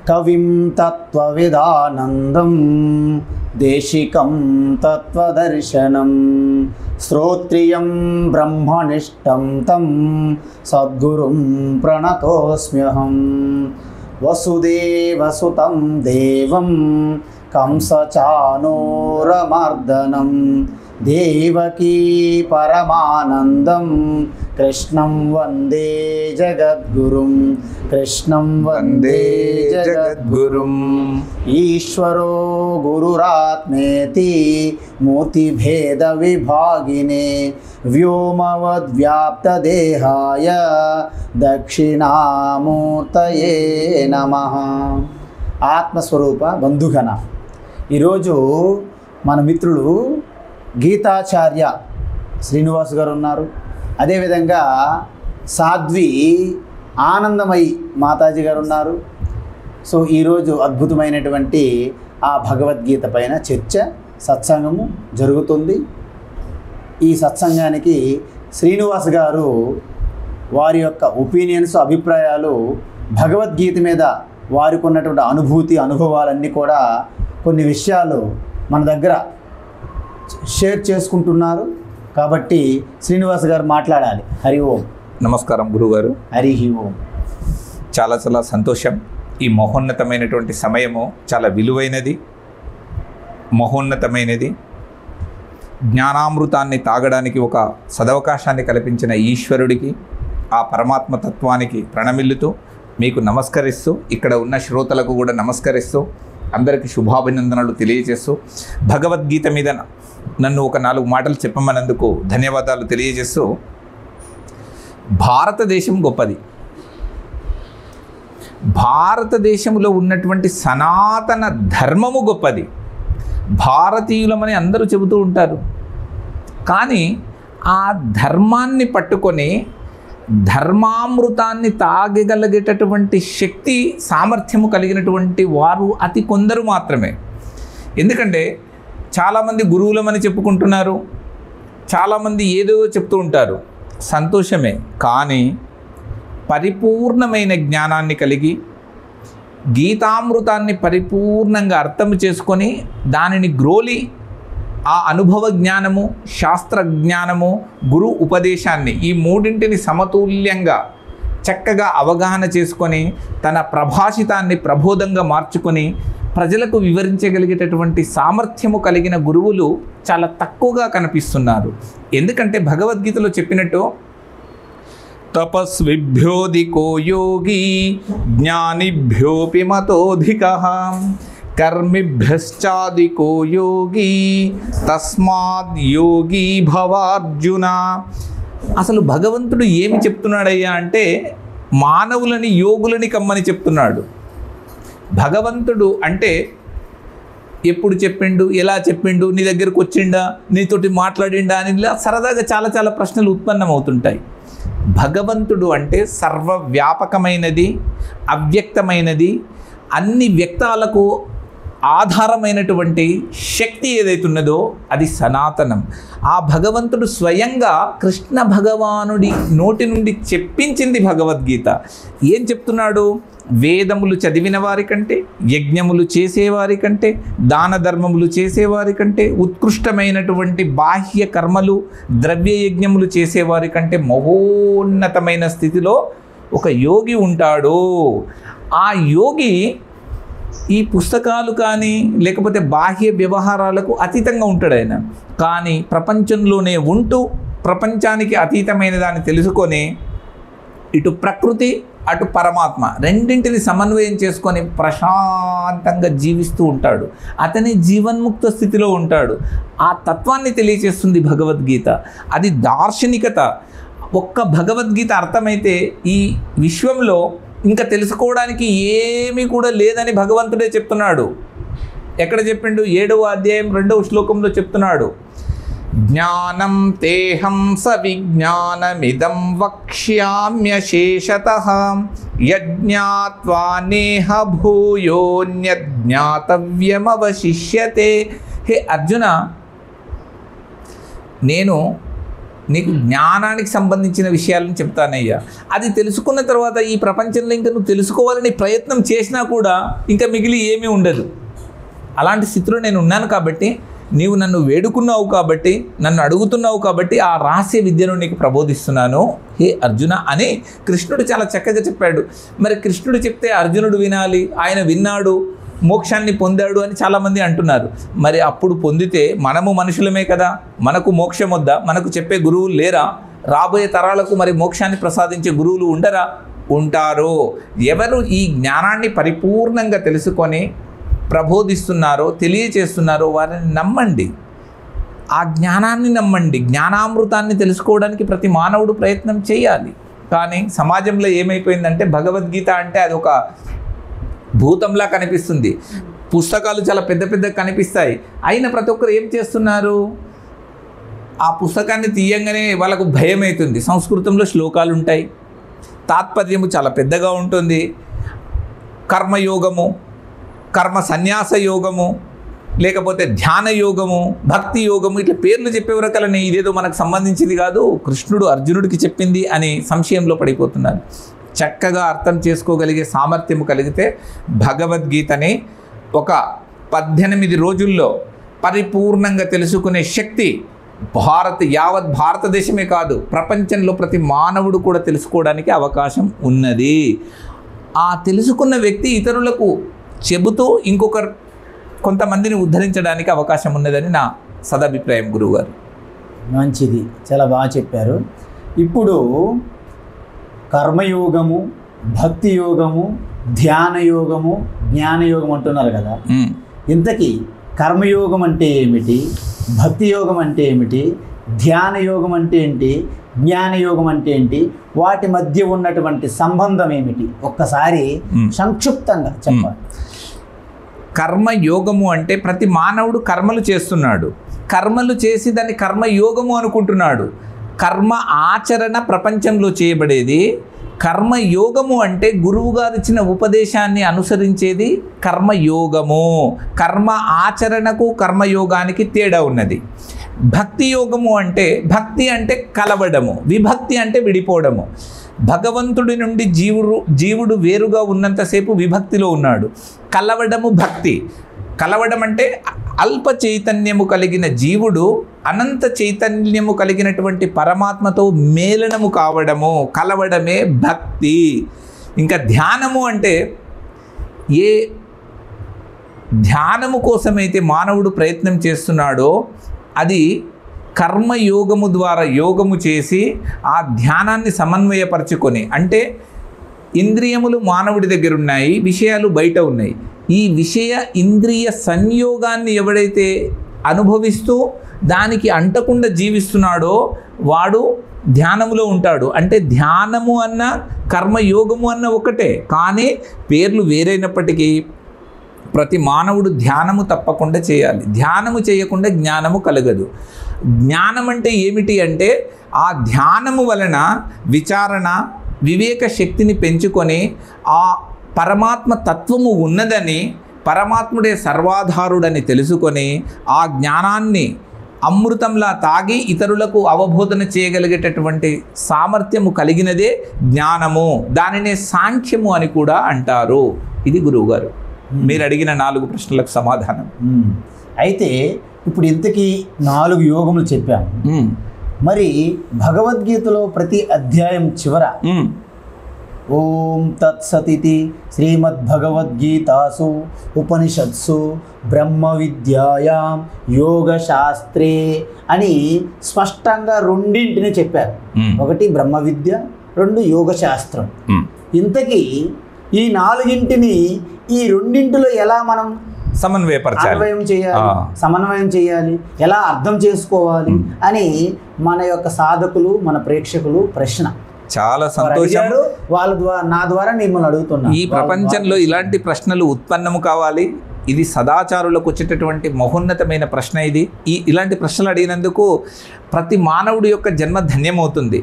కవిం తత్వవిదానందం దేశికం తత్వదర్శనం శ్రోత్రియం బ్రహ్మనిష్టం తం సద్గురుం ప్రణతోస్మ్యహం వసుదేవసుతం దేవం కంసచానూరమర్దనం దేవకీ పరమానందం కృష్ణం వందే జగద్గురుం కృష్ణం వందే జగద్గురుం ఈశ్వరో గురురాత్మేతి మూర్తిభేద విభాగినే వ్యోమవద్వ్యాప్తదేహాయ దక్షిణామూర్తయే నమః. ఆత్మస్వరూప బంధుగణ, ఈరోజు మన మిత్రులు గీతాచార్య శ్రీనివాస్ గారు ఉన్నారు. అదేవిధంగా సాధ్వి ఆనందమయి మాతాజీ గారు ఉన్నారు. సో ఈరోజు అద్భుతమైనటువంటి ఆ భగవద్గీత పైన చర్చ సత్సంగము జరుగుతుంది. ఈ సత్సంగానికి శ్రీనివాస్ గారు వారి యొక్క ఒపీనియన్స్, అభిప్రాయాలు, భగవద్గీత మీద వారికి ఉన్నటువంటి అనుభూతి, అనుభవాలన్నీ కూడా కొన్ని విషయాలు మన దగ్గర షేర్ చేసుకుంటున్నారు. కాబట్టి శ్రీనివాస్ గారు మాట్లాడాలి. హరి ఓం. నమస్కారం గురుగారు. హరి ఓం. చాలా చాలా సంతోషం. ఈ మహోన్నతమైనటువంటి సమయము చాలా విలువైనది, మహోన్నతమైనది. జ్ఞానామృతాన్ని తాగడానికి ఒక సదవకాశాన్ని కల్పించిన ఈశ్వరుడికి, ఆ పరమాత్మ తత్వానికి ప్రణమిల్లుతూ మీకు నమస్కరిస్తూ, ఇక్కడ ఉన్న శ్రోతలకు కూడా నమస్కరిస్తూ, అందరికీ శుభాభినందనలు తెలియజేస్తూ, భగవద్గీత మీద నన్ను ఒక 4 మాటలు చెప్పమన్నందుకు ధన్యవాదాలు తెలియజేస్తూ, భారతదేశం గొప్పది. భారతదేశంలో ఉన్నటువంటి సనాతన ధర్మము గొప్పది. భారతీయులమని అందరూ చెబుతూ ఉంటారు. కానీ ఆ ధర్మాన్ని పట్టుకొని ధర్మామృతాన్ని తాగగలిగేటటువంటి శక్తి, సామర్థ్యము కలిగినటువంటి వారు అతి కొందరు మాత్రమే. ఎందుకంటే చాలామంది గురువులమని చెప్పుకుంటున్నారు, చాలామంది ఏదో చెప్తూ ఉంటారు, సంతోషమే. కానీ పరిపూర్ణమైన జ్ఞానాన్ని కలిగి గీతామృతాన్ని పరిపూర్ణంగా అర్థం చేసుకొని దానిని గ్రోలి ఆ అనుభవ జ్ఞానము, శాస్త్ర జ్ఞానము, గురు ఉపదేశాన్ని, ఈ మూడింటిని సమతుల్యంగా చక్కగా అవగాహన చేసుకొని తన ప్రభాషితాన్ని ప్రబోధంగా మార్చుకొని ప్రజలకు వివరించగలిగేటటువంటి సామర్థ్యము కలిగిన గురువులు చాలా తక్కువగా కనిపిస్తున్నారు. ఎందుకంటే భగవద్గీతలో చెప్పినట్టు తపస్విభ్యోధికో యోగి జ్ఞానిభ్యోపి మతోధికః కర్మిభ్యశ్చాధికో యోగి తస్మాద్ యోగి భవార్జున. అసలు భగవంతుడు ఏమి చెప్తున్నాడయ్యా అంటే మానవులని యోగులని కమ్మని చెప్తున్నాడు. భగవంతుడు అంటే ఎప్పుడు చెప్పిండు, ఎలా చెప్పిండు, నీ దగ్గరకు వచ్చిండా, నీతోటి మాట్లాడిండా అని ఇలా సరదాగా చాలా చాలా ప్రశ్నలు ఉత్పన్నమవుతుంటాయి. భగవంతుడు అంటే సర్వవ్యాపకమైనది, అవ్యక్తమైనది, అన్ని వ్యక్తాలకు ఆధారమైనటువంటి శక్తి ఏదైతున్నదో అది సనాతనం. ఆ భగవంతుడు స్వయంగా కృష్ణ భగవానుడి నోటి నుండి చెప్పించింది భగవద్గీత. ఏం చెప్తున్నాడు? వేదములు చదివిన వారి కంటే, యజ్ఞములు చేసేవారి కంటే, దాన ధర్మములు చేసేవారి కంటే, ఉత్కృష్టమైనటువంటి బాహ్య కర్మలు, ద్రవ్య యజ్ఞములు చేసేవారి కంటే మహోన్నతమైన స్థితిలో ఒక యోగి ఉంటాడు. ఆ యోగి ఈ పుస్తకాలు కానీ లేకపోతే బాహ్య వ్యవహారాలకు అతీతంగా ఉంటాడు ఆయన. కానీ ప్రపంచంలోనే ఉంటూ ప్రపంచానికి అతీతమైన దాన్ని తెలుసుకొని ఇటు ప్రకృతి అటు పరమాత్మ రెండింటిని సమన్వయం చేసుకొని ప్రశాంతంగా జీవిస్తూ ఉంటాడు. అతని జీవన్ముక్త స్థితిలో ఉంటాడు. ఆ తత్వాన్ని తెలియజేస్తుంది భగవద్గీత. అది దార్శనికత. ఒక్క భగవద్గీత అర్థమైతే ఈ విశ్వంలో ఇంకా తెలుసుకోవడానికి ఏమీ కూడా లేదని భగవంతుడే చెప్తున్నాడు. ఎక్కడ చెప్పిండు? 7వ అధ్యాయం 2వ శ్లోకంలో చెప్తున్నాడు. జ్ఞానం తేహం సవిజ్ఞానమిదం వక్ష్యామ్యశేషతః యజ్ఞాత్వా నేహ భూయోన్యజ్ఞాతవ్యమవశిష్యతే. హే అర్జున, నేను నీకు జ్ఞానానికి సంబంధించిన విషయాలను చెప్తానయ్యా. అది తెలుసుకున్న తర్వాత ఈ ప్రపంచంలో ఇంకా నువ్వు తెలుసుకోవాలని ప్రయత్నం చేసినా కూడా ఇంకా మిగిలి ఏమీ ఉండదు. అలాంటి స్థితిలో నేను ఉన్నాను కాబట్టి, నీవు నన్ను వేడుకున్నావు కాబట్టి, నన్ను అడుగుతున్నావు కాబట్టి ఆ రహస్య విద్యను నీకు ప్రబోధిస్తున్నాను హే అర్జున అని కృష్ణుడు చాలా చక్కగా చెప్పాడు. మరి కృష్ణుడు చెప్తే అర్జునుడు వినాలి, ఆయన విన్నాడు, మోక్షాన్ని పొందాడు అని చాలామంది అంటున్నారు. మరి అప్పుడు పొందితే మనము మనుషులమే కదా, మనకు మోక్షం వద్దా? మనకు చెప్పే గురువులు లేరా? రాబోయే తరాలకు మరి మోక్షాన్ని ప్రసాదించే గురువులు ఉండరా? ఉంటారు. ఎవరు ఈ జ్ఞానాన్ని పరిపూర్ణంగా తెలుసుకొని ప్రబోధిస్తున్నారో, తెలియచేస్తున్నారో వారిని నమ్మండి. ఆ జ్ఞానాన్ని నమ్మండి. జ్ఞానామృతాన్ని తెలుసుకోవడానికి ప్రతి మానవుడు ప్రయత్నం చేయాలి. కానీ సమాజంలో ఏమైపోయిందంటే భగవద్గీత అంటే అది ఒక భూతంలా కనిపిస్తుంది. పుస్తకాలు చాలా పెద్ద పెద్దగా కనిపిస్తాయి. అయినా ప్రతి ఒక్కరు ఏం చేస్తున్నారు? ఆ పుస్తకాన్ని తీయంగానే వాళ్ళకు భయం అవుతుంది. సంస్కృతంలో శ్లోకాలు ఉంటాయి, తాత్పర్యము చాలా పెద్దగా ఉంటుంది. కర్మయోగము, కర్మ సన్యాస యోగము, లేకపోతే ధ్యాన యోగము, భక్తి యోగము, ఇట్లా పేర్లు చెప్పేవరకలని ఇదేదో మనకు సంబంధించింది కాదు, కృష్ణుడు అర్జునుడికి చెప్పింది అని సంశయంలో పడిపోతున్నారు. చక్కగా అర్థం చేసుకోగలిగే సామర్థ్యము కలిగితే భగవద్గీతని ఒక 18 రోజుల్లో పరిపూర్ణంగా తెలుసుకునే శక్తి యావత్ భారతదేశమే కాదు, ప్రపంచంలో ప్రతి మానవుడు కూడా తెలుసుకోవడానికి అవకాశం ఉన్నది. ఆ తెలుసుకున్న వ్యక్తి ఇతరులకు చెబుతూ కొంతమందిని ఉద్ధరించడానికి అవకాశం ఉన్నదని నా సదభిప్రాయం గురువుగారు. మంచిది, చాలా బాగా చెప్పారు. ఇప్పుడు కర్మయోగము, భక్తి యోగము, ధ్యాన యోగము, జ్ఞానయోగం అంటున్నారు కదా. ఇంతకీ కర్మయోగం అంటే ఏమిటి, భక్తి యోగం అంటే ఏమిటి, ధ్యాన యోగం అంటే ఏంటి, జ్ఞానయోగం అంటే ఏంటి, వాటి మధ్య ఉన్నటువంటి సంబంధం ఏమిటి ఒక్కసారి సంక్షిప్తంగా చెప్పాలి. కర్మయోగము అంటే ప్రతి మానవుడు కర్మలు చేస్తున్నాడు, కర్మలు చేసి దాన్ని కర్మయోగము అనుకుంటున్నాడు. కర్మ ఆచరణ ప్రపంచంలో చేయబడేది. కర్మయోగము అంటే గురువు గారు ఇచ్చిన ఉపదేశాన్ని అనుసరించేది కర్మయోగము. కర్మ ఆచరణకు కర్మయోగానికి తేడా ఉన్నది. భక్తి యోగము అంటే, భక్తి అంటే కలవడము, విభక్తి అంటే విడిపోవడము. భగవంతుడి నుండి జీవుడు వేరుగా ఉన్నంతసేపు విభక్తిలో ఉన్నాడు. కలవడము భక్తి. కలవడం అంటే అల్ప చైతన్యము కలిగిన జీవుడు అనంత చైతన్యము కలిగినటువంటి పరమాత్మతో మేలనము కావడము, కలవడమే భక్తి. ఇంకా ధ్యానము అంటే ఏ ధ్యానము కోసమైతే మానవుడు ప్రయత్నం చేస్తున్నాడో అది కర్మయోగము ద్వారా యోగము చేసి ఆ ధ్యానాన్ని సమన్వయపరచుకొని, అంటే ఇంద్రియములు మానవుడి దగ్గర ఉన్నాయి, విషయాలు బయట ఉన్నాయి. ఈ విషయ ఇంద్రియ సంయోగాన్ని ఎవడైతే అనుభవిస్తూ దానికి అంటకుండా జీవిస్తున్నాడో వాడు ధ్యానములో ఉంటాడు. అంటే ధ్యానము అన్న కర్మయోగము అన్న ఒకటే, కానీ పేర్లు వేరైనప్పటికీ ప్రతి మానవుడు ధ్యానము తప్పకుండా చేయాలి. ధ్యానము చేయకుండా జ్ఞానము కలగదు. జ్ఞానం అంటే ఏమిటి అంటే ఆ ధ్యానము వలన విచారణ, వివేక శక్తిని పెంచుకొని ఆ పరమాత్మ తత్వము ఉన్నదని, పరమాత్ముడే సర్వాధారుడని తెలుసుకొని ఆ జ్ఞానాన్ని అమృతంలా తాగి ఇతరులకు అవబోధన చేయగలిగేటటువంటి సామర్థ్యము కలిగినదే జ్ఞానము. దానినే సాంఖ్యము అని కూడా అంటారు. ఇది గురువుగారు మీరు అడిగిన 4 ప్రశ్నలకు సమాధానం. అయితే ఇప్పుడు ఇంతకీ 4 యోగములు చెప్పాము. మరి భగవద్గీతలో ప్రతి అధ్యాయం చివర ఓం తత్సతితి శ్రీమద్భగవద్గీతాసు ఉపనిషత్సు బ్రహ్మ విద్యాయాం యోగశాస్త్రే అని స్పష్టంగా రెండింటిని చెప్పారు. ఒకటి బ్రహ్మ విద్య, 2 యోగశాస్త్రం. ఇంతకీ ఈ 4ంటిని ఈ రెండింటిలో ఎలా మనం సమన్వయం చేయాలి, ఎలా అర్థం చేసుకోవాలి అని మన యొక్క సాధకులు, మన ప్రేక్షకులు ప్రశ్న చాలా సంతోషం. నా ద్వారా మిమ్మల్ని అడుగుతున్నా. ఈ ప్రపంచంలో ఇలాంటి ప్రశ్నలు ఉత్పన్నము కావాలి. ఇది సదాచారులకు వచ్చేటటువంటి మహోన్నతమైన ప్రశ్న. ఇలాంటి ప్రశ్నలు అడిగినందుకు ప్రతి మానవుడి యొక్క జన్మ ధన్యమవుతుంది.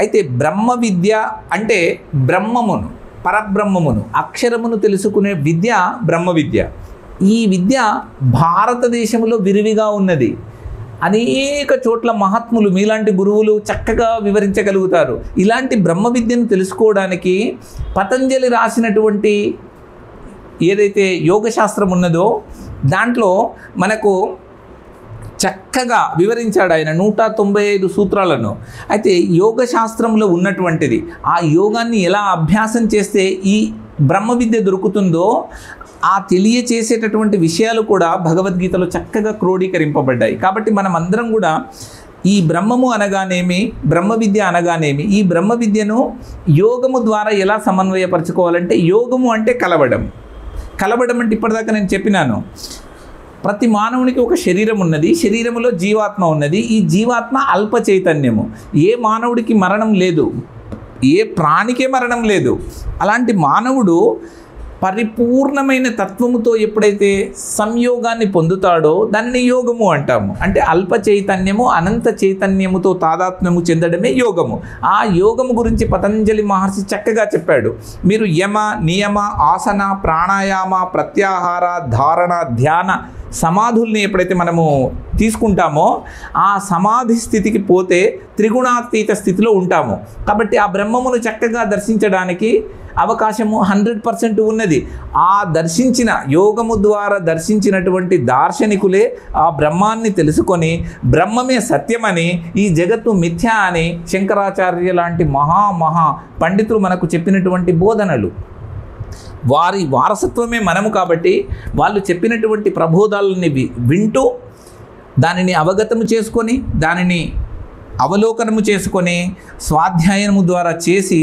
అయితే బ్రహ్మ విద్య అంటే బ్రహ్మమును, పరబ్రహ్మమును, అక్షరమును తెలుసుకునే విద్య బ్రహ్మ విద్య. ఈ విద్య భారతదేశంలో విరివిగా ఉన్నది. అనేక చోట్ల మహాత్ములు మీలాంటి గురువులు చక్కగా వివరించగలుగుతారు. ఇలాంటి బ్రహ్మ విద్యను తెలుసుకోవడానికి పతంజలి రాసినటువంటి ఏదైతే యోగశాస్త్రం ఉన్నదో దాంట్లో మనకు చక్కగా వివరించాడు ఆయన 195 సూత్రాలను. అయితే యోగశాస్త్రంలో ఉన్నటువంటిది ఆ యోగాన్ని ఎలా అభ్యాసం చేస్తే ఈ బ్రహ్మ విద్య దొరుకుతుందో ఆ తెలియచేసేటటువంటి విషయాలు కూడా భగవద్గీతలో చక్కగా క్రోడీకరింపబడ్డాయి. కాబట్టి మనం అందరం కూడా ఈ బ్రహ్మము అనగానేమి, బ్రహ్మ విద్య అనగానేమి, ఈ బ్రహ్మ విద్యను యోగము ద్వారా ఎలా సమన్వయపరచుకోవాలంటే, యోగము అంటే కలవడం. కలవడం అంటే ఇప్పటిదాకా నేను చెప్పినాను, ప్రతి మానవునికి ఒక శరీరం ఉన్నది, శరీరంలో జీవాత్మ ఉన్నది. ఈ జీవాత్మ అల్ప చైతన్యము. ఏ మానవుడికి మరణం లేదు, ఏ ప్రాణికే మరణం లేదు. అలాంటి మానవుడు పరిపూర్ణమైన తత్వముతో ఎప్పుడైతే సంయోగాన్ని పొందుతాడో దానిని యోగము అంటాము. అంటే అల్ప చైతన్యము అనంత చైతన్యముతో తాదాత్మ్యము చెందడమే యోగము. ఆ యోగము గురించి పతంజలి మహర్షి చక్కగా చెప్పాడు. మీరు యమ, నియమ, ఆసన, ప్రాణాయామ, ప్రత్యాహార, ధారణ, ధ్యాన సమాధుల్ని ఎప్పుడైతే మనము తీసుకుంటామో ఆ సమాధి స్థితికి పోతే త్రిగుణాతీత స్థితిలో ఉంటాము. కాబట్టి ఆ బ్రహ్మమును చక్కగా దర్శించడానికి అవకాశము 100% ఉన్నది. ఆ దర్శించిన యోగము ద్వారా దర్శించినటువంటి దార్శనికులే ఆ బ్రహ్మాన్ని తెలుసుకొని బ్రహ్మమే సత్యమని, ఈ జగత్తు మిథ్య అని శంకరాచార్య లాంటి మహా పండితులు మనకు చెప్పినటువంటి బోధనలు. వారి వారసత్వమే మనము. కాబట్టి వాళ్ళు చెప్పినటువంటి ప్రబోధాలని వింటూ దానిని అవగతము చేసుకొని దానిని అవలోకనము చేసుకొని స్వాధ్యాయనము ద్వారా చేసి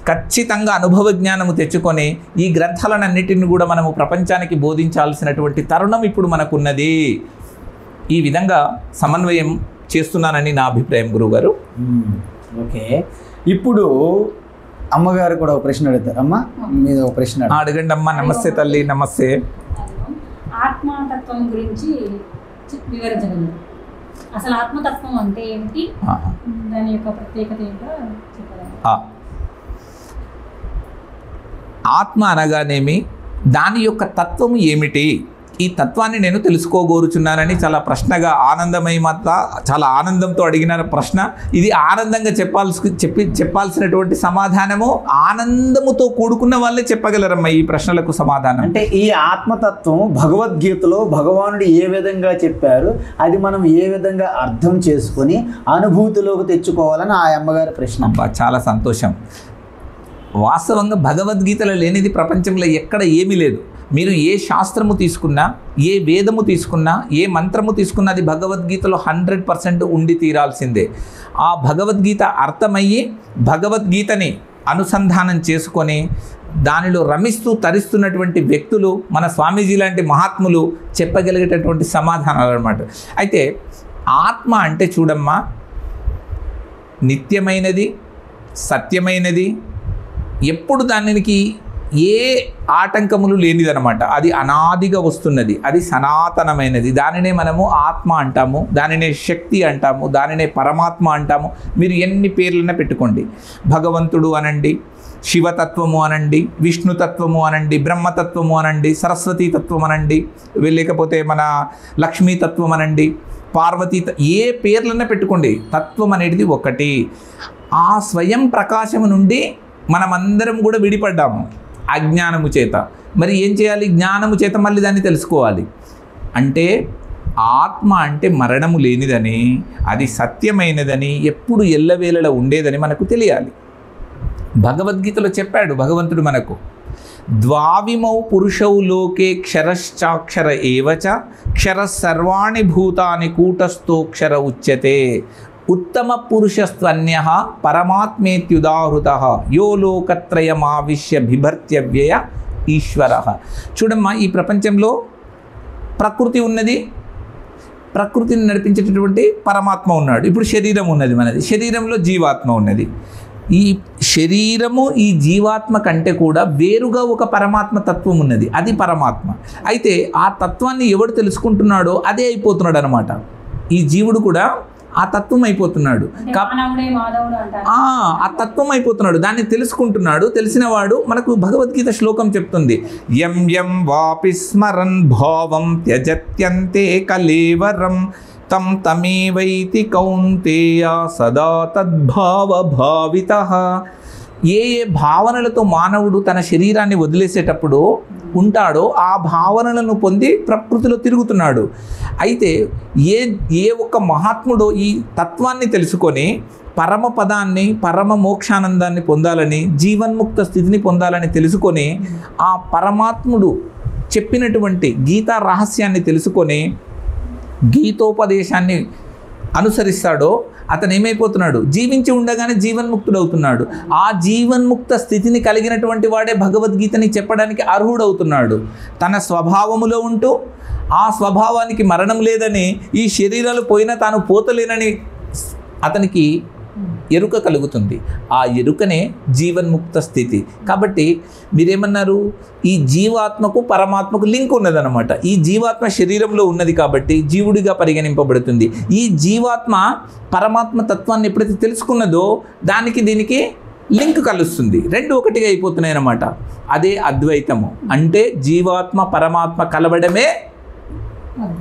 ఖచ్చితంగా అనుభవ జ్ఞానము తెచ్చుకొని ఈ గ్రంథాలన్నిటిని కూడా మనము ప్రపంచానికి బోధించాల్సినటువంటి తరుణం ఇప్పుడు మనకున్నది. ఈ విధంగా సమన్వయం చేస్తున్నానని నా అభిప్రాయం గురువుగారు. ఓకే, ఇప్పుడు అమ్మగారు కూడా ఒక ప్రశ్న అడుగుతారు. అమ్మ మీద ఒక ప్రశ్న అడగండి అమ్మ. నమస్తే తల్లి. నమస్తే. ఆత్మతత్వం గురించి వివరించగలరు? అసలు ఆత్మతత్వం అంటే ఏమిటి, దాని యొక్క ప్రత్యేకత ఏంటో చెప్పగలరు? ఆత్మ అనగానేమి, దాని యొక్క తత్వము ఏమిటి, ఈ తత్వాన్ని నేను తెలుసుకోగోరుచున్నానని చాలా ప్రశ్నగా చాలా ఆనందంతో అడిగిన ప్రశ్న ఇది. ఆనందంగా చెప్పాల్సినటువంటి సమాధానము ఆనందముతో కూడుకున్న వాళ్ళే చెప్పగలరమ్మా ఈ ప్రశ్నలకు సమాధానం. అంటే ఈ ఆత్మతత్వం భగవద్గీతలో భగవానుడు ఏ విధంగా చెప్పారు, అది మనం ఏ విధంగా అర్థం చేసుకొని అనుభూతిలోకి తెచ్చుకోవాలని ఆ అమ్మగారి ప్రశ్న. చాలా సంతోషం. వాస్తవంగా భగవద్గీతలో లేనిది ప్రపంచంలో ఎక్కడ ఏమీ లేదు. మీరు ఏ శాస్త్రము తీసుకున్నా, ఏ వేదము తీసుకున్నా, ఏ మంత్రము తీసుకున్నా అది భగవద్గీతలో 100% ఉండి తీరాల్సిందే. ఆ భగవద్గీత అర్థమయ్యి భగవద్గీతని అనుసంధానం చేసుకొని దానిలో రమిస్తూ తరిస్తున్నటువంటి వ్యక్తులు మన స్వామీజీ లాంటి మహాత్ములు చెప్పగలిగేటటువంటి సమాధానాలు అన్నమాట. అయితే ఆత్మ అంటే చూడమ్మా, నిత్యమైనది, సత్యమైనది, ఎప్పుడు దానికి ఏ ఆటంకములు లేనిదనమాట. అది అనాదిగా వస్తున్నది, అది సనాతనమైనది. దానినే మనము ఆత్మ అంటాము, దానినే శక్తి అంటాము, దానినే పరమాత్మ అంటాము. మీరు ఎన్ని పేర్లైనా పెట్టుకోండి. భగవంతుడు అనండి, శివతత్వము అనండి, విష్ణుతత్వము అనండి, బ్రహ్మతత్వము అనండి, సరస్వతీతత్వం అనండి, లేకపోతే మన లక్ష్మీతత్వం అనండి, పార్వతీ, ఏ పేర్లైనా పెట్టుకోండి. తత్వం అనేది ఒకటి. ఆ స్వయం ప్రకాశము నుండి మనమందరం కూడా విడిపడ్డాము అజ్ఞానము చేత. మరి ఏం చేయాలి? జ్ఞానము చేత మళ్ళీ దాన్ని తెలుసుకోవాలి. అంటే ఆత్మ అంటే మరణము లేనిదని, అది సత్యమైనదని, ఎప్పుడు ఎల్లవేళలా ఉండేదని మనకు తెలియాలి. భగవద్గీతలో చెప్పాడు భగవంతుడు మనకు, ద్వావిమౌ పురుషౌ లోకే క్షరశ్చాక్షర ఏవచ క్షర సర్వాణి భూతాని కూటస్థోక్షర ఉచ్యతే ఉత్తమ పురుషస్త్వన్యః పరమాత్మేత్యుదాహృతః యో లోకత్రయమావిశ్య బిభర్త్యవ్యయ ఈశ్వరః. చూడమ్మా, ఈ ప్రపంచంలో ప్రకృతి ఉన్నది, ప్రకృతిని నడిపించేటటువంటి పరమాత్మ ఉన్నాడు. ఇప్పుడు శరీరం ఉన్నది మనది, శరీరంలో జీవాత్మ ఉన్నది. ఈ శరీరము ఈ జీవాత్మ కంటే కూడా వేరుగా ఒక పరమాత్మ తత్వం ఉన్నది, అది పరమాత్మ. అయితే ఆ తత్వాన్ని ఎవడు తెలుసుకుంటున్నాడో అదే అయిపోతున్నాడు అనమాట. ఈ జీవుడు కూడా ఆ తత్వం అయిపోతున్నాడు, ఆ తత్వం అయిపోతున్నాడు, దాన్ని తెలుసుకుంటున్నాడు. తెలిసినవాడు మనకు భగవద్గీత శ్లోకం చెప్తుంది, యం యం వాపి స్మరన్ భావం త్యజత్యంతే కలేవరం తం తమేవైతి కౌంతేయ సదా తద్భావభావితః. ఏ ఏ భావనలతో మానవుడు తన శరీరాన్ని వదిలేసేటప్పుడు ఉంటాడో ఆ భావనలను పొంది ప్రకృతిలో తిరుగుతున్నాడు. అయితే ఏ ఒక్క మహాత్ముడో ఈ తత్వాన్ని తెలుసుకొని పరమపదాన్ని, పరమ మోక్షానందాన్ని పొందాలని, జీవన్ముక్త స్థితిని పొందాలని తెలుసుకొని ఆ పరమాత్ముడు చెప్పినటువంటి గీతా రహస్యాన్ని తెలుసుకొని గీతోపదేశాన్ని అనుసరిస్తాడో అతను ఏమైపోతున్నాడు? జీవించి ఉండగానే జీవన్ముక్తుడవుతున్నాడు. ఆ జీవన్ముక్త స్థితిని కలిగినటువంటి వాడే భగవద్గీతని చెప్పడానికి అర్హుడవుతున్నాడు. తన స్వభావములో ఉంటూ ఆ స్వభావానికి మరణం లేదని, ఈ శరీరాలు పోయినా తాను పోతలేనని అతనికి ఎరుక కలుగుతుంది. ఆ ఎరుకనే జీవన్ముక్త స్థితి. కాబట్టి మీరేమన్నారు? ఈ జీవాత్మకు పరమాత్మకు లింక్ ఉన్నదన్నమాట. ఈ జీవాత్మ శరీరంలో ఉన్నది కాబట్టి జీవుడిగా పరిగణింపబడుతుంది. ఈ జీవాత్మ పరమాత్మ తత్వాన్ని ఎప్పుడైతే తెలుసుకున్నదో దానికి దీనికి లింక్ కలుస్తుంది. రెండు ఒకటిగా అయిపోతున్నాయి అన్నమాట. అదే అద్వైతము. అంటే జీవాత్మ పరమాత్మ కలవడమే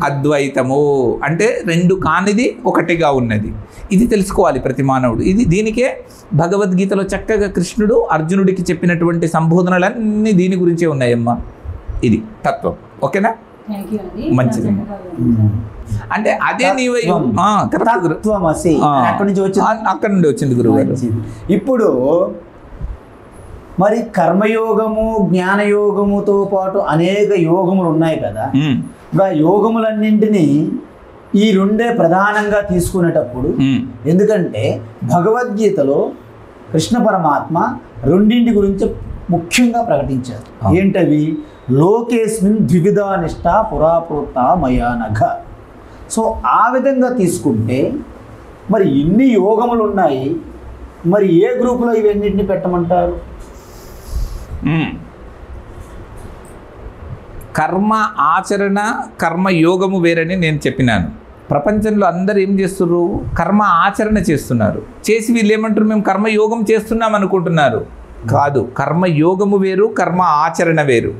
అద్వైతము. అంటే రెండు కానిది ఒకటిగా ఉన్నది. ఇది తెలుసుకోవాలి ప్రతి మానవుడు. దీనికే భగవద్గీతలో చక్కగా కృష్ణుడు అర్జునుడికి చెప్పినటువంటి సంబోధనలన్నీ దీని గురించే ఉన్నాయమ్మా. ఇది తత్వం. ఓకేనా? మంచిది. అంటే అదే నీవై అక్కడి నుండి వచ్చింది గురువుగారు. ఇప్పుడు మరి కర్మయోగము, జ్ఞానయోగముతో పాటు అనేక యోగములు ఉన్నాయి కదా. ఇప్పుడు ఆ యోగములన్నింటినీ ఈ రెండే ప్రధానంగా తీసుకునేటప్పుడు, ఎందుకంటే భగవద్గీతలో కృష్ణ పరమాత్మ రెండింటి గురించి ముఖ్యంగా ప్రకటించారు. ఏంటవి? లోకేస్మిన్ ద్వివిధా నిష్ఠ పురాప్రోక్త మయానఘ. సో ఆ విధంగా తీసుకుంటే మరి ఇన్ని యోగములు ఉన్నాయి, మరి ఏ గ్రూపులో ఇవన్నింటినీ పెట్టమంటారు? కర్మ ఆచరణ, కర్మయోగము వేరని నేను చెప్పినాను. ప్రపంచంలో అందరూ ఏం చేస్తున్నారు? కర్మ ఆచరణ చేస్తున్నారు. చేసి వీళ్ళు ఏమంటారు? మేము కర్మయోగం చేస్తున్నాం అనుకుంటున్నారు. కాదు, కర్మయోగము వేరు, కర్మ ఆచరణ వేరు.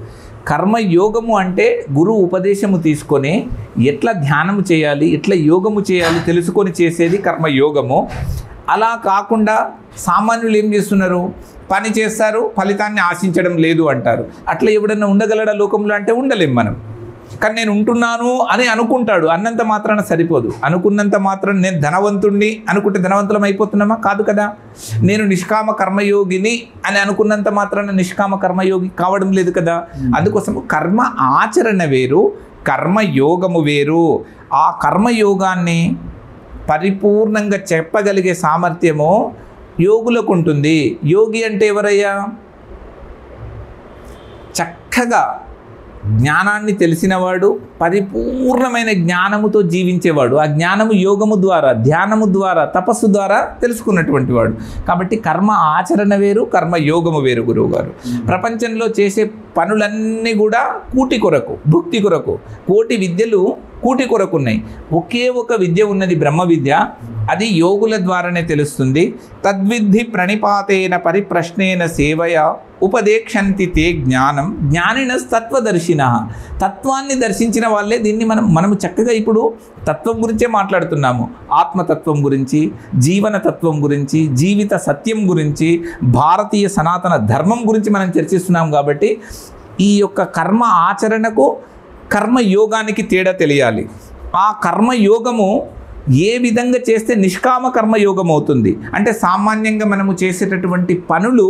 కర్మయోగము అంటే గురువు ఉపదేశము తీసుకొని ఎట్లా ధ్యానము చేయాలి, ఎట్లా యోగము చేయాలి తెలుసుకొని చేసేది కర్మయోగము. అలా కాకుండా సామాన్యులు ఏం చేస్తున్నారు? పని చేస్తారు, ఫలితాన్ని ఆశించడం లేదు అంటారు. అట్లా ఎవడన్నా ఉండగలడా లోకంలో అంటే ఉండలేం మనం. కానీ నేను ఉంటున్నాను అని అనుకుంటాడు. అన్నంత మాత్రాన సరిపోదు. అనుకున్నంత మాత్రం నేను ధనవంతుణ్ణి అనుకుంటే ధనవంతులం అయిపోతున్నామా? కాదు కదా. నేను నిష్కామ కర్మయోగిని అని అనుకున్నంత మాత్రాన నిష్కామ కర్మయోగి కావడం లేదు కదా. అందుకోసం కర్మ ఆచరణ వేరు, కర్మయోగము వేరు. ఆ కర్మయోగాన్ని పరిపూర్ణంగా చెప్పగలిగే సామర్థ్యము యోగులకు ఉంటుంది. యోగి అంటే ఎవరయ్యా? చక్కగా జ్ఞానాన్ని తెలిసినవాడు, పరిపూర్ణమైన జ్ఞానముతో జీవించేవాడు. ఆ జ్ఞానము యోగము ద్వారా, ధ్యానము ద్వారా, తపస్సు ద్వారా తెలుసుకున్నటువంటి వాడు. కాబట్టి కర్మ ఆచరణ వేరు, కర్మ యోగము వేరు గురువుగారు. ప్రపంచంలో చేసే పనులన్నీ కూడా కూటి కొరకు, భుక్తి కొరకు. కోటి విద్యలు కూటి కొరకు ఉన్నాయి. ఒకే ఒక విద్య ఉన్నది, బ్రహ్మ విద్య. అది యోగుల ద్వారానే తెలుస్తుంది. తద్విద్ధి ప్రణిపాతేన పరిప్రశ్నేన సేవయ ఉపదేక్షంతి తే జ్ఞానం జ్ఞానినస్తత్వదర్శిన. తత్వాన్ని దర్శించిన వాళ్ళే దీన్ని మనము చక్కగా ఇప్పుడు తత్వం గురించే మాట్లాడుతున్నాము. ఆత్మతత్వం గురించి, జీవన తత్వం గురించి, జీవిత సత్యం గురించి, భారతీయ సనాతన ధర్మం గురించి మనం చర్చిస్తున్నాం. కాబట్టి ఈ యొక్క కర్మ ఆచరణకు, కర్మయోగానికి తేడా తెలియాలి. ఆ కర్మయోగము ఏ విధంగా చేస్తే నిష్కామ కర్మయోగం అవుతుంది అంటే, సామాన్యంగా మనము చేసేటటువంటి పనులు,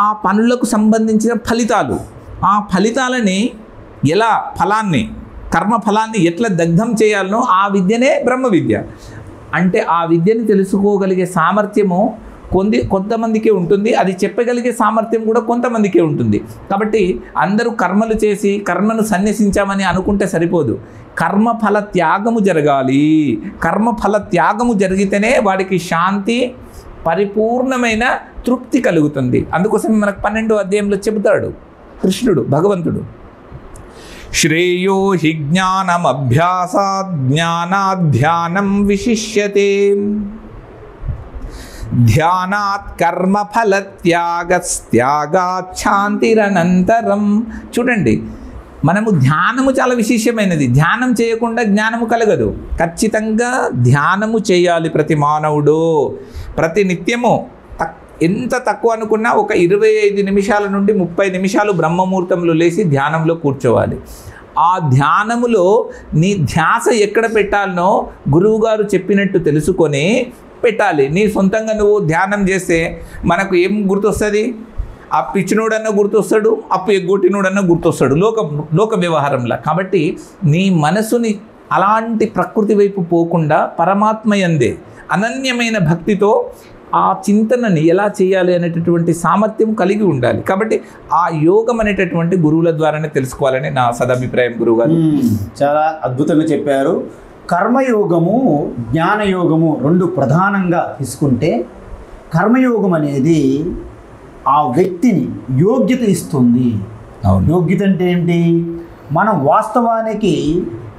ఆ పనులకు సంబంధించిన ఫలితాలు, ఆ ఫలితాలని ఎలా కర్మ ఫలాన్ని ఎట్లా దగ్ధం చేయాలనో ఆ విద్యనే బ్రహ్మ విద్య. అంటే ఆ విద్యని తెలుసుకోగలిగే సామర్థ్యము కొంతమందికే ఉంటుంది. అది చెప్పగలిగే సామర్థ్యం కూడా కొంతమందికే ఉంటుంది. కాబట్టి అందరూ కర్మలు చేసి కర్మను సన్యసించామని అనుకుంటే సరిపోదు. కర్మఫల త్యాగము జరగాలి. కర్మఫల త్యాగము జరిగితేనే వాడికి శాంతి, పరిపూర్ణమైన తృప్తి కలుగుతుంది. అందుకోసం మనకు 12వ అధ్యాయంలో చెబుతాడు కృష్ణుడు, భగవంతుడు, శ్రేయో హి జ్ఞానమభ్యాసాద్ జ్ఞానాద్ ధ్యానం విశిష్యతే ధ్యానాత్ కర్మఫల త్యాగాత్ శాంతిరనంతరం. చూడండి, మనము ధ్యానము చాలా విశేషమైనది. ధ్యానం చేయకుండా జ్ఞానము కలగదు. ఖచ్చితంగా ధ్యానము చేయాలి ప్రతి మానవుడు. ప్రతి నిత్యము ఎంత తక్కువ అనుకున్నా ఒక 25 నిమిషాల నుండి 30 నిమిషాలు బ్రహ్మముహూర్తంలో లేచి ధ్యానంలో కూర్చోవాలి. ఆ ధ్యానములో నీ ధ్యాస ఎక్కడ పెట్టాలనో గురువుగారు చెప్పినట్టు తెలుసుకొని పెట్టాలి. నీ సొంతంగా నువ్వు ధ్యానం చేస్తే మనకు ఏం గుర్తొస్తుంది? అప్పు ఇచ్చినోడన్నా గుర్తొస్తాడు, అప్పు ఎగ్గొట్టినోడన్నా గుర్తొస్తాడు లోక వ్యవహారంలో. కాబట్టి నీ మనసుని అలాంటి ప్రకృతి వైపు పోకుండా పరమాత్మ యందే అనన్యమైన భక్తితో ఆ చింతనని ఎలా చేయాలి అనేటటువంటి సామర్థ్యం కలిగి ఉండాలి. కాబట్టి ఆ యోగం అనేటటువంటి గురువుల ద్వారానే తెలుసుకోవాలని నా సదాభిప్రాయం గురువుగారు. చాలా అద్భుతంగా చెప్పారు. కర్మయోగము జ్ఞానయోగము రెండు ప్రధానంగా తీసుకుంటే, కర్మయోగం అనేది ఆ వ్యక్తిని యోగ్యత ఇస్తుంది. యోగ్యత అంటే ఏంటి? మనం వాస్తవానికి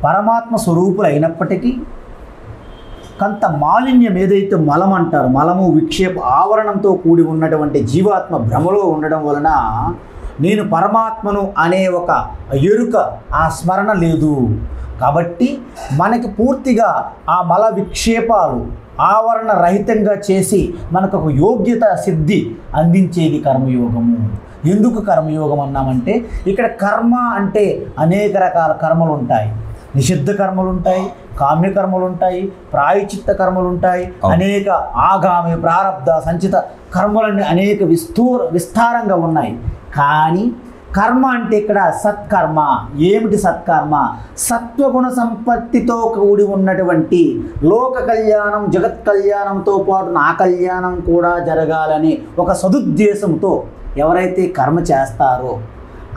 పరమాత్మ స్వరూపులు అయినప్పటికీ కొంత మాలిన్యం ఏదైతే మలం అంటారు, మలము విక్షేప ఆవరణంతో కూడి ఉన్నటువంటి జీవాత్మ భ్రమలో ఉండడం వలన నేను పరమాత్మను అనే ఒక ఎరుక, ఆ స్మరణ లేదు. కాబట్టి మనకి పూర్తిగా ఆ మల విక్షేపాలు ఆవరణ రహితంగా చేసి మనకు ఒక యోగ్యత సిద్ధి అందించేది కర్మయోగము. ఎందుకు కర్మయోగం అన్నామంటే, ఇక్కడ కర్మ అంటే అనేక రకాల కర్మలు ఉంటాయి. నిషిద్ధ కర్మలు ఉంటాయి, కామ్య కర్మలు ఉంటాయి, ప్రాయచిత్త కర్మలు ఉంటాయి, అనేక ఆగామి ప్రారబ్ధ సంచిత కర్మలన్నీ అనేక విస్తారంగా ఉన్నాయి. కానీ కర్మ అంటే ఇక్కడ సత్కర్మ. ఏమిటి సత్కర్మ? సత్వగుణ సంపత్తితో కూడి ఉన్నటువంటి లోక కళ్యాణం, జగత్ కళ్యాణంతో పాటు నా కళ్యాణం కూడా జరగాలని ఒక సదుద్దేశంతో ఎవరైతే కర్మ చేస్తారో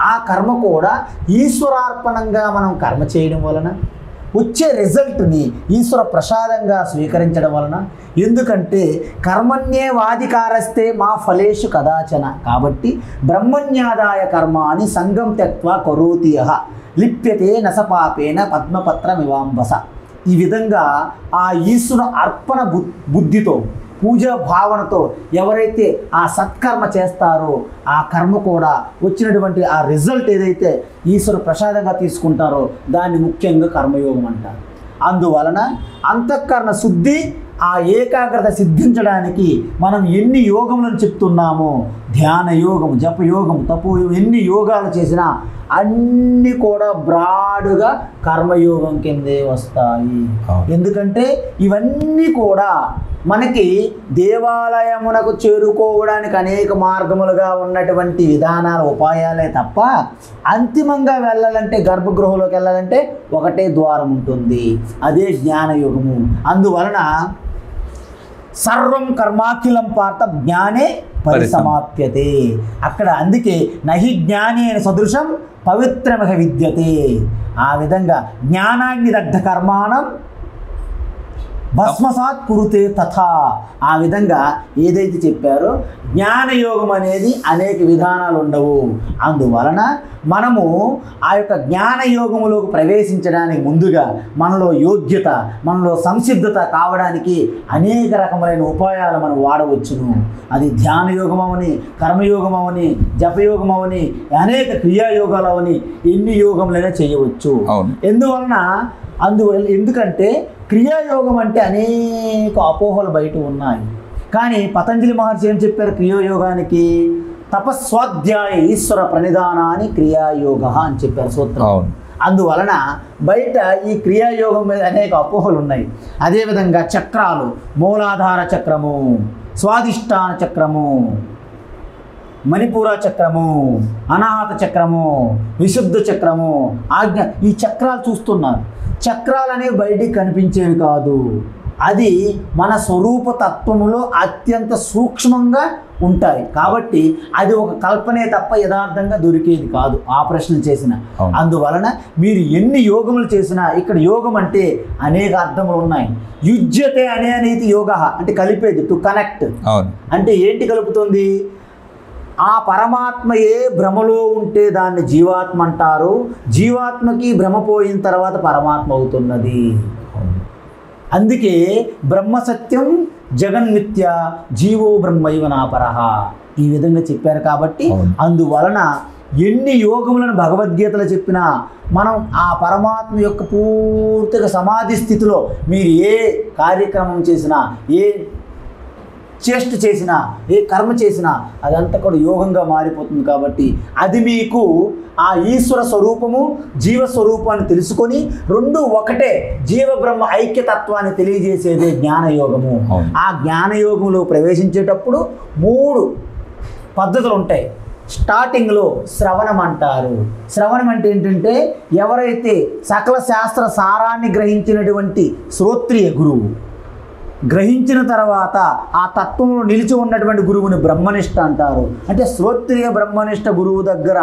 ఆ కర్మ కూడా ఈశ్వరార్పణంగా మనం కర్మ చేయడం వలన వచ్చే రిజల్ట్ని ఈశ్వర ప్రసాదంగా స్వీకరించడం వలన, ఎందుకంటే కర్మణ్యేవాధికారస్తే మా ఫలేషు కదాచన. కాబట్టి బ్రహ్మణ్యాదాయ కర్మ అని సంగం త్యక్త్వా కరోతి యః లిప్యతే నసపాపేన పద్మపత్రమివాంబస. ఈ విధంగా ఆ ఈశ్వర అర్పణ బుద్ధితో, పూజా భావనతో ఎవరైతే ఆ సత్కర్మ చేస్తారో ఆ కర్మ కూడా వచ్చినటువంటి ఆ రిజల్ట్ ఏదైతే ఈశ్వర ప్రసాదంగా తీసుకుంటారో దాన్ని ముఖ్యంగా కర్మయోగం అంటారు. అందువలన అంతఃకరణ శుద్ధి, ఆ ఏకాగ్రత సిద్ధించడానికి మనం ఎన్ని యోగములను చెప్తున్నామో, ధ్యాన యోగం, జపయోగం, తపోయోగం, ఎన్ని యోగాలు చేసినా అన్నీ కూడా బ్రాడ్గా కర్మయోగం కిందే వస్తాయి. ఎందుకంటే ఇవన్నీ కూడా మనకి దేవాలయమునకు చేరుకోవడానికి అనేక మార్గములుగా ఉన్నటువంటి విధానాల ఉపాయాలే తప్ప, అంతిమంగా వెళ్ళాలంటే గర్భగృహంలోకి వెళ్ళాలంటే ఒకటే ద్వారం ఉంటుంది, అదే జ్ఞానయోగము. అందువలన సర్వం కర్మాఖిలం పార్థ జ్ఞానే పరిసమాప్యతే. అక్కడ అందుకే నహి జ్ఞాని అని సదృశం పవిత్రమిహ విద్యతే. ఆ విధంగా జ్ఞానాగ్ని దగ్ధ కర్మాణం భస్మసాత్ కురుతే తథా. ఆ విధంగా ఏదైతే చెప్పారో జ్ఞానయోగం అనేది అనేక విధానాలు ఉండవు. అందువలన మనము ఆ యొక్క జ్ఞానయోగములోకి ప్రవేశించడానికి ముందుగా మనలో యోగ్యత, మనలో సంసిద్ధత కావడానికి అనేక రకములైన ఉపాయాలు మనం వాడవచ్చును. అది ధ్యానయోగం అవని, కర్మయోగం అవని, జపయోగం అవని, అనేక క్రియాయోగాలు అవని, ఎన్ని యోగములైనా చేయవచ్చు. ఎందుకంటే క్రియాయోగం అంటే అనేక అపోహలు బయట ఉన్నాయి. కానీ పతంజలి మహర్షి ఏం చెప్పారు క్రియాయోగానికి? తపస్వాధ్యాయ ఈశ్వర ప్రణిధానాన్ని క్రియాయోగ అని చెప్పారు సూత్రం. అందువలన బయట ఈ క్రియాయోగం మీద అనేక అపోహలు ఉన్నాయి. అదేవిధంగా చక్రాలు, మూలాధార చక్రము, స్వాధిష్టాన చక్రము, మణిపూర చక్రము, అనాహత చక్రము, విశుద్ధ చక్రము, ఆజ్ఞ, ఈ చక్రాలు చూస్తున్నారు. చక్రాలు అనేవి బయటికి కనిపించేవి కాదు. అది మన స్వరూప తత్వములో అత్యంత సూక్ష్మంగా ఉంటాయి. కాబట్టి అది ఒక కల్పనే తప్ప యథార్థంగా దొరికేది కాదు ఆపరేషన్ చేసిన. అందువలన మీరు ఎన్ని యోగములు చేసినా, ఇక్కడ యోగం అంటే అనేక అర్థములు ఉన్నాయి. యుజ్యతే అనేది యోగ అంటే కలిపేది, టు కనెక్ట్. అంటే ఏంటి కలుపుతుంది? ఆ పరమాత్మ ఏ భ్రమలో ఉంటే దాన్ని జీవాత్మ అంటారు. జీవాత్మకి భ్రమ పోయిన తర్వాత పరమాత్మ అవుతున్నది. అందుకే బ్రహ్మ సత్యం జగన్మిథ్య జీవో బ్రహ్మైవ నాపరః ఈ విధంగా చెప్పారు. కాబట్టి అందువలన ఎన్ని యోగములను భగవద్గీతలో చెప్పినా మనం ఆ పరమాత్మ యొక్క పూర్తిగా సమాధి స్థితిలో మీరు ఏ కార్యక్రమం చేసినా, ఏ చేష్ట చేసినా, ఏ కర్మ చేసినా అదంతా కూడా యోగంగా మారిపోతుంది. కాబట్టి అది మీకు ఆ ఈశ్వర స్వరూపము, జీవస్వరూపాన్ని తెలుసుకొని రెండు ఒకటే జీవ బ్రహ్మ ఐక్యతత్వాన్ని తెలియజేసేదే జ్ఞానయోగము. ఆ జ్ఞానయోగంలో ప్రవేశించేటప్పుడు 3 పద్ధతులు ఉంటాయి. స్టార్టింగ్లో శ్రవణం అంటారు. శ్రవణం అంటే ఏంటంటే ఎవరైతే సకల శాస్త్ర సారాన్ని గ్రహించినటువంటి శ్రోత్రియ గురువు, గ్రహించిన తర్వాత ఆ తత్వంలో నిలిచి ఉన్నటువంటి గురువుని బ్రహ్మనిష్ట అంటారు. అంటే శ్రోత్రియ బ్రహ్మనిష్ట గురువు దగ్గర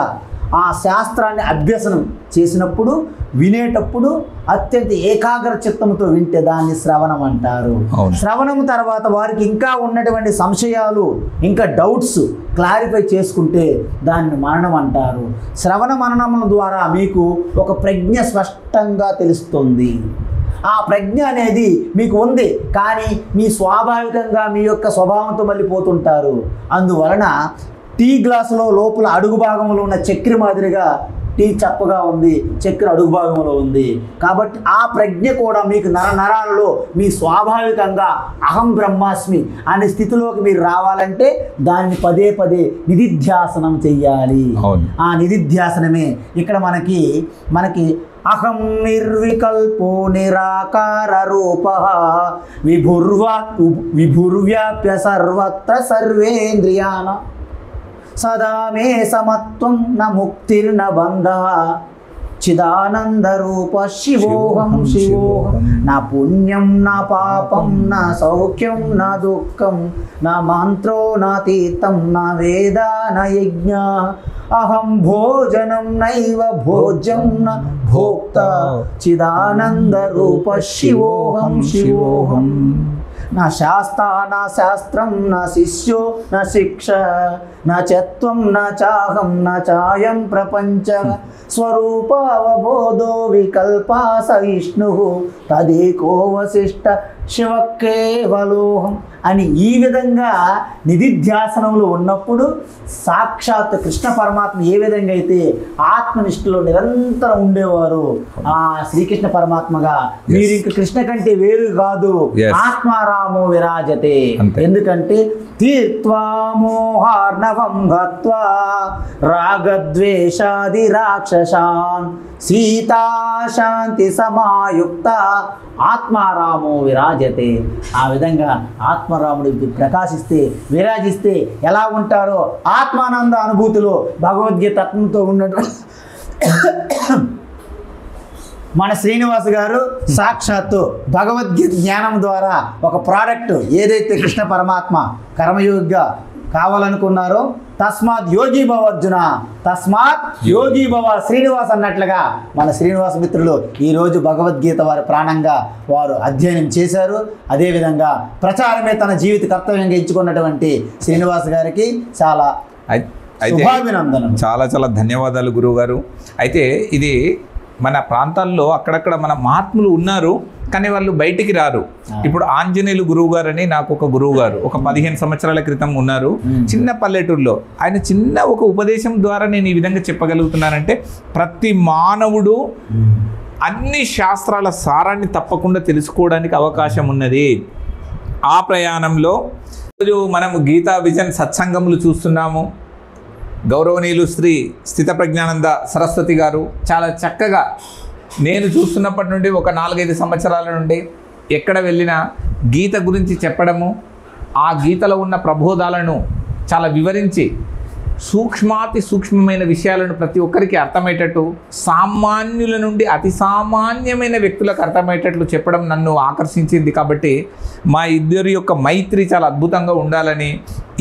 ఆ శాస్త్రాన్ని అభ్యసనం చేసినప్పుడు, వినేటప్పుడు అత్యంత ఏకాగ్ర చిత్తంతో వింటే దాన్ని శ్రవణం అంటారు. శ్రవణం తర్వాత వారికి ఇంకా ఉన్నటువంటి సంశయాలు, ఇంకా డౌట్స్ క్లారిఫై చేసుకుంటే దాన్ని మననం అంటారు. శ్రవణ మననముల ద్వారా మీకు ఒక ప్రజ్ఞ స్పష్టంగా తెలుస్తుంది. ఆ ప్రజ్ఞ అనేది మీకు ఉంది, కానీ మీ స్వాభావికంగా మీ యొక్క స్వభావంతో మళ్ళీ పోతుంటారు. అందువలన టీ గ్లాసులో లోపల అడుగు భాగంలో ఉన్న చక్కెర మాదిరిగా టీ చప్పగా ఉంది, చక్కెర అడుగు భాగంలో ఉంది. కాబట్టి ఆ ప్రజ్ఞ కూడా మీకు నరాలలో మీ స్వాభావికంగా అహం బ్రహ్మాస్మి అనే స్థితిలోకి మీరు రావాలంటే దాన్ని పదే పదే నిధిధ్యాసనం చెయ్యాలి. ఆ నిధిధ్యాసనమే ఇక్కడ మనకి అహం నిర్వికల్పో నిరాకార రూప విభుర్వ్యాప్య సర్వత్ర సర్వేంద్రియాణ సదా మే సమత్వం న ముక్తిర్న బంధ చిదానంద రూప శివోహం శివోహం నా పుణ్యం నా పాపం నా సౌఖ్యం నా దుఃఖం నా మంత్రో నా తీర్థం నా వేద నా యజ్ఞ అహం భోజనం నైవ భోజ్యం న భోక్త చిదానంద రూప శివోహం శివోహం నా శాస్త నా శాస్త్రం నా శిష్యో నా శిక్ష నా చత్వం నా చాహం నా చాయం ప్రపంచ స్వరూపావబోధో వికల్పా సహిష్ణు తదేకో వశిష్ట శివకేవలోహం అని ఈ విధంగా నిధిధ్యాసనంలో ఉన్నప్పుడు సాక్షాత్ కృష్ణ పరమాత్మ ఏ విధంగా అయితే ఆత్మనిష్టలో నిరంతరం ఉండేవారు, ఆ శ్రీకృష్ణ పరమాత్మగా మీరు ఇంక కృష్ణ కంటే వేరు కాదు. ఆత్మారామో విరాజతే. ఎందుకంటే తీర్త్వా మోహార్ణవం గత్వా రాగద్వేషాది రాక్షసాన్ సీతా శాంతి సమాయుక్త ఆత్మారామో విరాజతే. ఆ విధంగా ఆత్మరాముడికి ప్రకాశిస్తే, విరాజిస్తే ఎలా ఉంటారో ఆత్మానంద అనుభూతిలో భగవద్గీత తత్వంతో ఉన్నటువంటి మన శ్రీనివాస్ గారు సాక్షాత్తు భగవద్గీత జ్ఞానం ద్వారా ఒక ప్రోడక్ట్ ఏదైతే కృష్ణ పరమాత్మ కర్మయోగిగా కావాలనుకున్నారో తస్మాత్ యోగి భవ అర్జున, తస్మాత్ యోగి భవ శ్రీనివాస్ అన్నట్లుగా మన శ్రీనివాస మిత్రులు ఈరోజు భగవద్గీత వారి ప్రాణంగా వారు అధ్యయనం చేశారు. అదేవిధంగా ప్రచారమే తన జీవిత కర్తవ్యంగా ఎంచుకున్నటువంటి శ్రీనివాస్ గారికి చాలా శుభాభినందనలు. చాలా చాలా ధన్యవాదాలు గురువుగారు. అయితే ఇది మన ప్రాంతాల్లో అక్కడక్కడ మన మహాత్ములు ఉన్నారు, కానీ వాళ్ళు బయటికి రారు. ఇప్పుడు ఆంజనేయులు గురువు గారు అని నాకు ఒక గురువు గారు ఒక 15 సంవత్సరాల క్రితం ఉన్నారు, చిన్న పల్లెటూరులో. ఆయన చిన్న ఒక ఉపదేశం ద్వారా నేను ఈ విధంగా చెప్పగలుగుతున్నానంటే, ప్రతి మానవుడు అన్ని శాస్త్రాల సారాన్ని తప్పకుండా తెలుసుకోవడానికి అవకాశం ఉన్నది. ఆ ప్రయాణంలో ఈరోజు మనము గీతా విజన్ సత్సంగములు చూస్తున్నాము. గౌరవనీయులు శ్రీ స్థిత ప్రజ్ఞానంద సరస్వతి గారు చాలా చక్కగా, నేను చూస్తున్నప్పటి నుండి ఒక 4-5 సంవత్సరాల నుండి ఎక్కడ వెళ్ళినా గీత గురించి చెప్పడము, ఆ గీతలో ఉన్న ప్రబోధాలను చాలా వివరించి సూక్ష్మాతి సూక్ష్మమైన విషయాలను ప్రతి ఒక్కరికి అర్థమయ్యేటట్టు, సామాన్యుల నుండి అతి సామాన్యమైన వ్యక్తులకు అర్థమయ్యేటట్లు చెప్పడం నన్ను ఆకర్షించింది. కాబట్టి మా ఇద్దరి యొక్క మైత్రి చాలా అద్భుతంగా ఉండాలని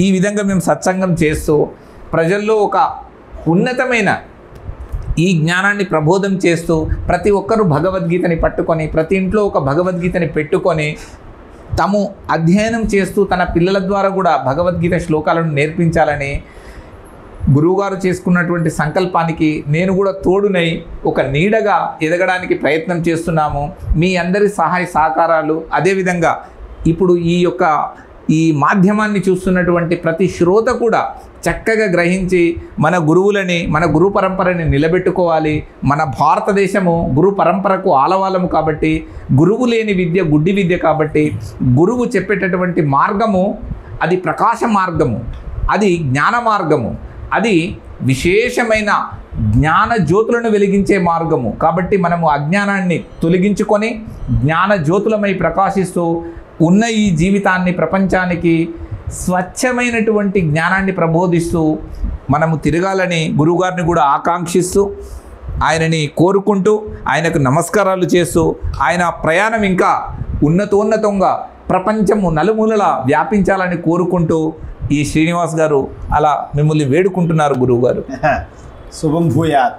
ఈ విధంగా మేము సత్సంగం చేస్తూ ప్రజల్లో ఒక ఉన్నతమైన ఈ జ్ఞానాన్ని ప్రబోధం చేస్తూ ప్రతి ఒక్కరూ భగవద్గీతని పట్టుకొని ప్రతి ఇంట్లో ఒక భగవద్గీతని పెట్టుకొని తాము అధ్యయనం చేస్తూ తన పిల్లల ద్వారా కూడా భగవద్గీత శ్లోకాలను నేర్పించాలని గురువుగారు చేసుకున్నటువంటి సంకల్పానికి నేను కూడా తోడునై ఒక నీడగా ఎదగడానికి ప్రయత్నం చేస్తున్నాము. మీ అందరి సహాయ సహకారాలు, అదేవిధంగా ఇప్పుడు ఈ మాధ్యమాన్ని చూస్తున్నటువంటి ప్రతి శ్రోత కూడా చక్కగా గ్రహించి మన గురువులని, మన గురు పరంపరని నిలబెట్టుకోవాలి. మన భారతదేశము గురు పరంపరకు ఆలవాలము కాబట్టి, గురువు లేని విద్య గుడ్డి విద్య కాబట్టి, గురువు చెప్పేటటువంటి మార్గము అది ప్రకాశ మార్గము, అది జ్ఞాన మార్గము, అది విశేషమైన జ్ఞాన జ్యోతులను వెలిగించే మార్గము. కాబట్టి మనము అజ్ఞానాన్ని తొలగించుకొని జ్ఞాన జ్యోతులమై ప్రకాశిస్తూ ఉన్న ఈ జీవితాన్ని ప్రపంచానికి స్వచ్ఛమైనటువంటి జ్ఞానాన్ని ప్రబోధిస్తూ మనము తిరగాలని గురువుగారిని కూడా ఆకాంక్షిస్తూ, ఆయనని కోరుకుంటూ, ఆయనకు నమస్కారాలు చేస్తూ, ఆయన ప్రయాణం ఇంకా ఉన్నతోన్నతంగా ప్రపంచము నలుమూలలా వ్యాపించాలని కోరుకుంటూ ఈ శ్రీనివాస్ గారు అలా మిమ్మల్ని వేడుకుంటున్నారు గురువుగారు. శుభం భూయాత్.